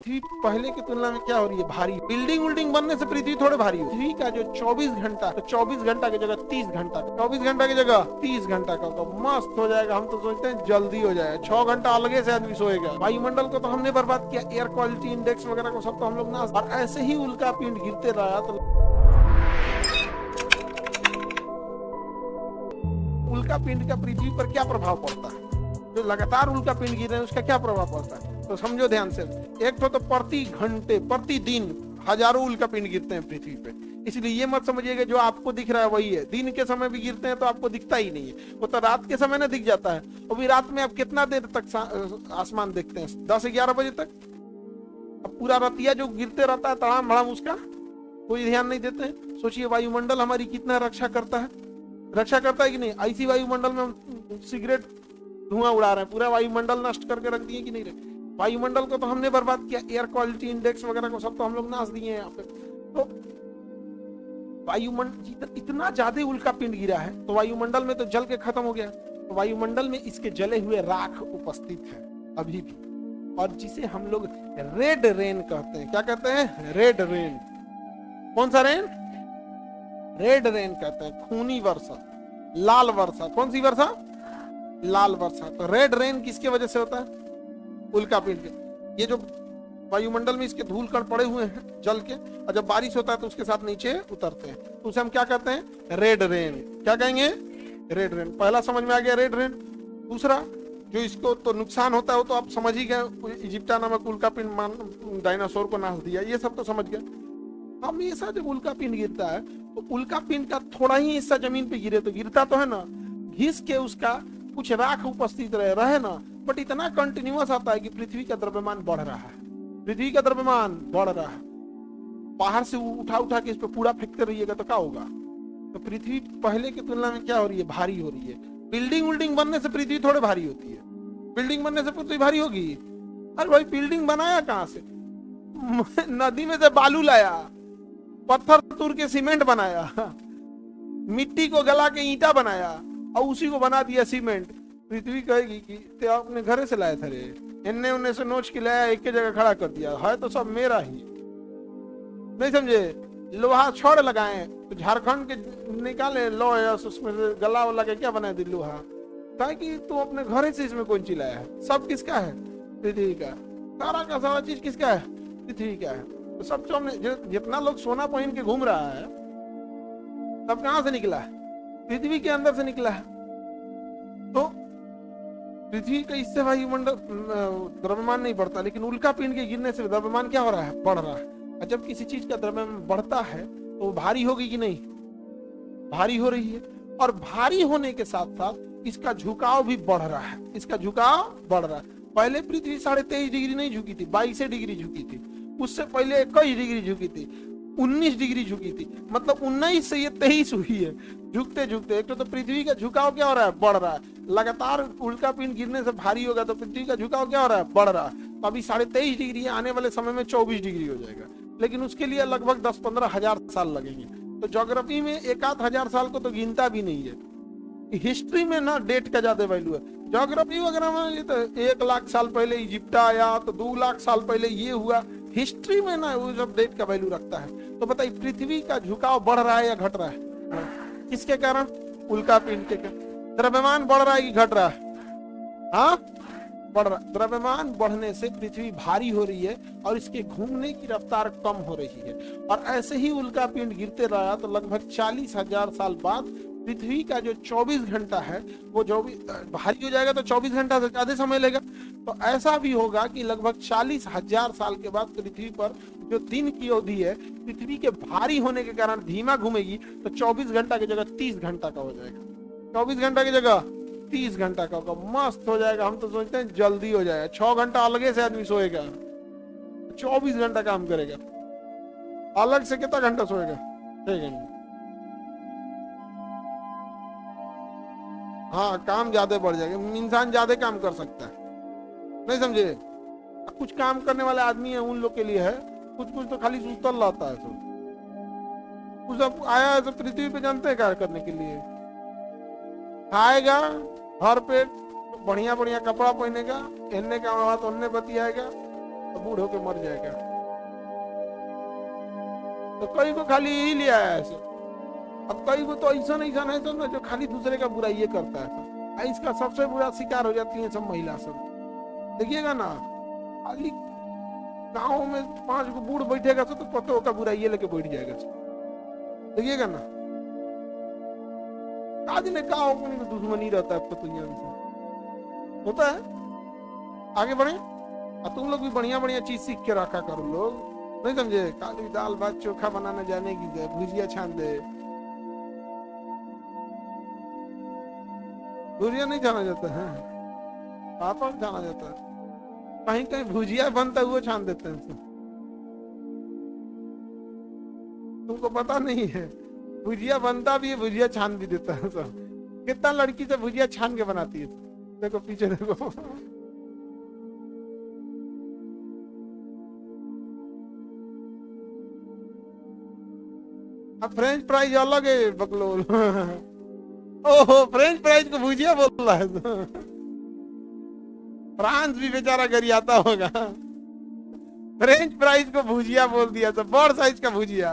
पृथ्वी पहले की तुलना में क्या हो रही है? भारी। बिल्डिंग विल्डिंग बनने से पृथ्वी थोड़े भारी हो। पृथ्वी का जो 24 घंटा, तो 24 घंटा की जगह 30 घंटा, 24 घंटा की जगह 30 घंटा का तो मस्त हो जाएगा। हम तो सोचते हैं जल्दी हो जाए, 6 घंटा अलगे से आदमी सोएगा। वायुमंडल को तो हमने बर्बाद किया, एयर क्वालिटी इंडेक्स वगैरह को सब तो हम लोग नाश। और ऐसे ही उल्का पिंड गिरते रहा तो उल्का पिंड का पृथ्वी पर क्या प्रभाव पड़ता है? जो लगातार उल्का पिंड गिर रहे हैं उसका क्या प्रभाव पड़ता है? तो समझो ध्यान से। एक तो प्रति घंटे प्रतिदिन हजारों उल्का पिंड गिरते हैं पृथ्वी पे। इसलिए ये मत समझिएगा जो आपको दिख रहा है वही है। दिन के समय भी गिरते हैं तो आपको दिखता ही नहीं है, वो तो रात के समय ना दिख जाता है। और भी रात में आप कितना देर तक आसमान देखते हैं? 10-11 बजे तक। अब पूरा रतिया जो गिरते रहता है तड़ाम भड़ाम, उसका कोई ध्यान नहीं देते हैं। सोचिए वायुमंडल हमारी कितना रक्षा करता है। रक्षा करता है कि नहीं? ऐसी वायुमंडल में हम सिगरेट धुआं उड़ा रहे हैं, पूरा वायुमंडल नष्ट करके रख दिए कि नहीं रहे? वायुमंडल को तो हमने बर्बाद किया, एयर क्वालिटी इंडेक्स वगैरह को सब तो हम लोग नाश दिए हैं यहाँ पे। तो वायुमंडल इतना ज्यादा उल्का पिंड गिरा है तो वायुमंडल में तो जल के खत्म हो गया। तो वायुमंडल में इसके जले हुए राख उपस्थित है अभी भी, और जिसे हम लोग रेड रेन कहते हैं। क्या कहते हैं? Red rain. कौन सा रेन? रेड रेन कहते हैं, खूनी वर्षा, लाल वर्षा। कौन सी वर्षा? लाल वर्षा। तो रेड रेन किसके वजह से होता है? उल्का पिंड के। ये जो वायुमंडल में इसके धूल कण पड़े हुए हैं जल के, और जब बारिश होता है तो उसके साथ नीचे उतरते हैं, तो उसे हम क्या कहते हैं? Red rain. क्या कहेंगे? Red rain. पहला समझ में आ गया, रेड रेन। दूसरा जो इसको तो नुकसान होता है वो तो आप समझ ही गए, इजिप्टा नामक उल्का पिंड डायनासोर को नाश दिया, ये सब तो समझ गए। हमेशा जब उल्का पिंड गिरता है तो उल्का पिंड का थोड़ा ही हिस्सा जमीन पे गिरे तो गिरता तो है ना, घिस के उसका कुछ राख उपस्थित रहे ना, बट इतना कंटिन्यूअस आता है कि पृथ्वी का द्रव्यमान बढ़ रहा है। पृथ्वी का द्रव्यमान बढ़ रहा है। बाहर से उठा उठा के इस पे पूरा फेंकते रहिएगा तो क्या होगा? तो पृथ्वी पहले की तुलना में क्या हो रही है? भारी हो रही है। बिल्डिंग विल्डिंग बनने से पृथ्वी थोड़े भारी होती है। बिल्डिंग बनने से पृथ्वी भारी होगी? अरे भाई, बिल्डिंग बनाया कहां से? नदी में से बालू लाया, पत्थर तोड़ के सीमेंट बनाया, मिट्टी को गला के ईंटा बनाया और उसी को बना दिया सीमेंट। पृथ्वी कहेगी कि ते अपने घरे से लाए थे रे, इन्ने उन्ने से नोच के लाया, एक जगह खड़ा कर दिया है, तो सब मेरा ही। नहीं समझे? लोहा छोड़ लगाए तो झारखंड के निकाले लोहा, उसमें गला वाला के क्या बना दी लोहा, कहा कि तू अपने घरे से इसमें कौन चिल्लाया है? सब किसका है? पृथ्वी का। सारा का सारा चीज किसका है? पृथ्वी का है। तो सब जो हमने जितना लोग सोना पहन के घूम रहा है सब कहां से निकला है? पृथ्वी के अंदर से निकला है। तो पृथ्वी का इससे वायुमंडल द्रव्यमान नहीं बढ़ता, लेकिन उल्का पिंड के गिरने से द्रव्यमान क्या हो रहा है? बढ़ रहा है। और जब किसी चीज का द्रव्यमान बढ़ता है तो वो भारी होगी कि नहीं? भारी हो रही है। और भारी होने के साथ साथ इसका झुकाव भी बढ़ रहा है। इसका झुकाव बढ़ रहा है। पहले पृथ्वी 23.5 डिग्री नहीं झुकी थी, 22 डिग्री झुकी थी। उससे पहले 21 डिग्री झुकी थी, 19 डिग्री झुकी थी। मतलब 19 से ये 23 हुई है झुकते झुकते। एक तो पृथ्वी का झुकाव क्या हो रहा है? बढ़ रहा है। लगातार उल्का पिंड गिरने से भारी होगा तो पृथ्वी का झुकाव क्या हो रहा है? बढ़ रहा है। तो अभी 23.5 डिग्री, आने वाले समय में 24 डिग्री हो जाएगा, लेकिन उसके लिए लगभग 10-15 हजार साल लगेंगे। तो ज्योग्राफी में 1-8 हजार साल को तो गिनता भी नहीं है। हिस्ट्री में ना डेट का ज्यादा वैल्यू है। ज्योग्राफी वगैरह में तो 1 लाख साल पहले इजिप्टा आया, तो 2 लाख साल पहले ये हुआ। हिस्ट्री में ना वो सब डेट का वैल्यू रखता है। तो बताइए पृथ्वी का झुकाव बढ़ रहा है या घट रहा है? किसके कारण? उल्का पिंड के कारण। द्रव्यमान बढ़ रहा है कि घट रहा है? हाँ, बढ़ रहा। द्रव्यमान बढ़ने से पृथ्वी भारी हो रही है और इसके घूमने की रफ्तार कम हो रही है। और ऐसे ही उल्का पिंड गिरते रहा तो लगभग 40,000 साल बाद पृथ्वी का जो 24 घंटा है वो जो भी भारी हो जाएगा तो 24 घंटा से ज्यादा समय लेगा। तो ऐसा भी होगा कि लगभग 40,000 साल के बाद पृथ्वी पर जो दिन की अवधि है पृथ्वी के भारी होने के कारण धीमा घूमेगी, तो 24 घंटा की जगह 30 घंटा का हो जाएगा। 24 घंटा की जगह 30 घंटा का होगा, मस्त हो जाएगा। हम तो सोचते हैं जल्दी हो जाएगा, 6 घंटा अलगे से आदमी सोएगा, 24 घंटा काम करेगा। अलग से कितना घंटा सोएगा? 6 घंटे। हाँ, काम ज्यादा बढ़ जाएगा, इंसान ज्यादा काम कर सकता है। नहीं समझे? कुछ काम करने वाले आदमी है उन लोग के लिए है, कुछ कुछ तो खाली सुतल रहता है। कुछ अब आया है तो पृथ्वी पे जानते हैं क्या करने के लिए? खाएगा भर पेट, बढ़िया बढ़िया कपड़ा पहनेगा, एने का बात ओन्ने बतियाएगा, तो बूढ़ होके मर जाएगा। तो कई को खाली यही लिया है ऐसे। अब कई को तो ऐसा नहीं है तो ना जो खाली दूसरे का बुराई ये करता है, इसका सबसे बुरा शिकार हो जाती है सब महिला सब। देखिएगा ना, खाली गाँव में 5 को बूढ़ बैठेगा तो पतो का बुराई ये लेके बैठ जाएगा। देखिएगा ना, आज ने कहा दुश्मनी रहता है पतुइया से, होता है। आगे बढ़े, और तुम लोग भी बढ़िया बढ़िया चीज सीख के रखा करो लोग, नहीं समझे? काली दाल भात चोखा बनाना जाने की दे, भुजिया छान दे। भुजिया नहीं छाना जाता है, पापड़ छाना जाता है। कहीं कहीं भुजिया बनता है वो छान देते हैं। तुमको पता नहीं है, भुजिया बनता भी है, भुजिया छान भी देता है सब। कितना लड़की से भुजिया छान के बनाती है, देखो पीछे देखो। अब फ्रेंच फ्राइज अलग है बकलोल। ओहो, फ्रेंच फ्राइज को भुजिया बोल रहा है। फ्रांस भी बेचारा गरियाता होगा, फ्रेंच फ्राइज को भुजिया बोल दिया तो बड़ साइज का भुजिया।